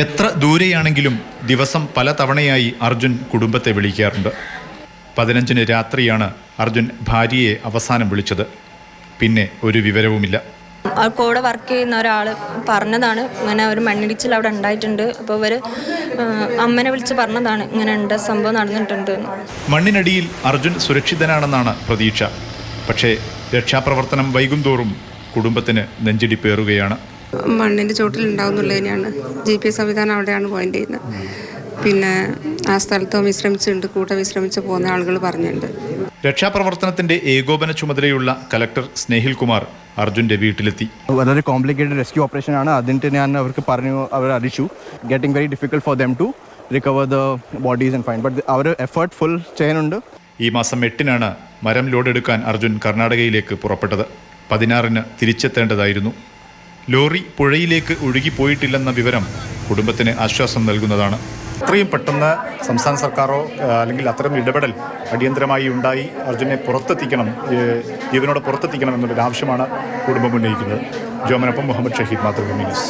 എത്ര ദൂരെയാണെങ്കിലും ദിവസം പല തവണയായി അർജുൻ കുടുംബത്തെ വിളിക്കാറുണ്ട്. 15-ന് രാത്രിയാണ് അർജുൻ ഭാര്യയെ അവസാനം വിളിച്ചത്. പിന്നെ ഒരു വിവരവുമില്ല. കൂടെ വർക്ക് ചെയ്യുന്ന ഒരാൾ പറഞ്ഞതാണ്, ഇങ്ങനെ ഒരു മണ്ണിടിച്ചിൽ അവിടെ ഉണ്ടായിട്ടുണ്ട്. അപ്പോൾ അവർ അമ്മനെ വിളിച്ച് പറഞ്ഞതാണ്, ഇങ്ങനെ ഉണ്ട്, സംഭവം നടന്നിട്ടുണ്ട്. മണ്ണിനടിയിൽ അർജുൻ സുരക്ഷിതനാണെന്നാണ് പ്രതീക്ഷ. പക്ഷേ രക്ഷാപ്രവർത്തനം വൈകുന്തോറും കുടുംബത്തിന് നെഞ്ചിടിപ്പേറുകയാണ്. മണ്ണിൻ്റെ ചോട്ടിൽ ഉണ്ടാവുന്നുള്ളതിനാണ് GPS സംവിധാനം അവിടെയാണ് പോയിന്റ് ചെയ്യുന്നത്. പിന്നെ ആ സ്ഥലത്ത് വിശ്രമിച്ചിട്ടുണ്ട്, കൂടെ വിശ്രമിച്ച് പോകുന്ന ആളുകൾ പറഞ്ഞിട്ടുണ്ട്. രക്ഷാപ്രവർത്തനത്തിന്റെ ഏകോപന ചുമതലയുള്ള കലക്ടർ സ്നേഹിൽ കുമാർ അർജുന്റെ വീട്ടിലെത്തി. വളരെ കോംപ്ലിക്കേറ്റഡ് റെസ്ക്യൂ ഓപ്പറേഷൻ ആണ്. അതിൻ്റെ ഞാൻ അവർക്ക് അവർ അറിയിച്ചു. Getting very difficult for them to recover the bodies and fine. But അവർ എഫേർട്ട് ഫുൾ ചെയ്യുന്നുണ്ട്. ഈ മാസം 8-നാണ് മരം ലോഡെടുക്കാൻ അർജുൻ കർണാടകയിലേക്ക് പുറപ്പെട്ടത്. 16-ന് തിരിച്ചെത്തേണ്ടതായിരുന്നു. ലോറി പുഴയിലേക്ക് ഒഴുകിപ്പോയിട്ടില്ലെന്ന വിവരം കുടുംബത്തിന് ആശ്വാസം നൽകുന്നതാണ്. എത്രയും പെട്ടെന്ന് സംസ്ഥാന സർക്കാരോ അല്ലെങ്കിൽ അത്തരം ഇടപെടൽ അടിയന്തരമായി ഉണ്ടായി അർജുനെ പുറത്തെത്തിക്കണം, ജീവനോടെ പുറത്തെത്തിക്കണം എന്നുള്ളൊരു ആവശ്യമാണ് കുടുംബം ഉന്നയിക്കുന്നത്. ജോമനൊപ്പം മുഹമ്മദ് ഷഹീദ്, മാതൃഭൂമി ന്യൂസ്.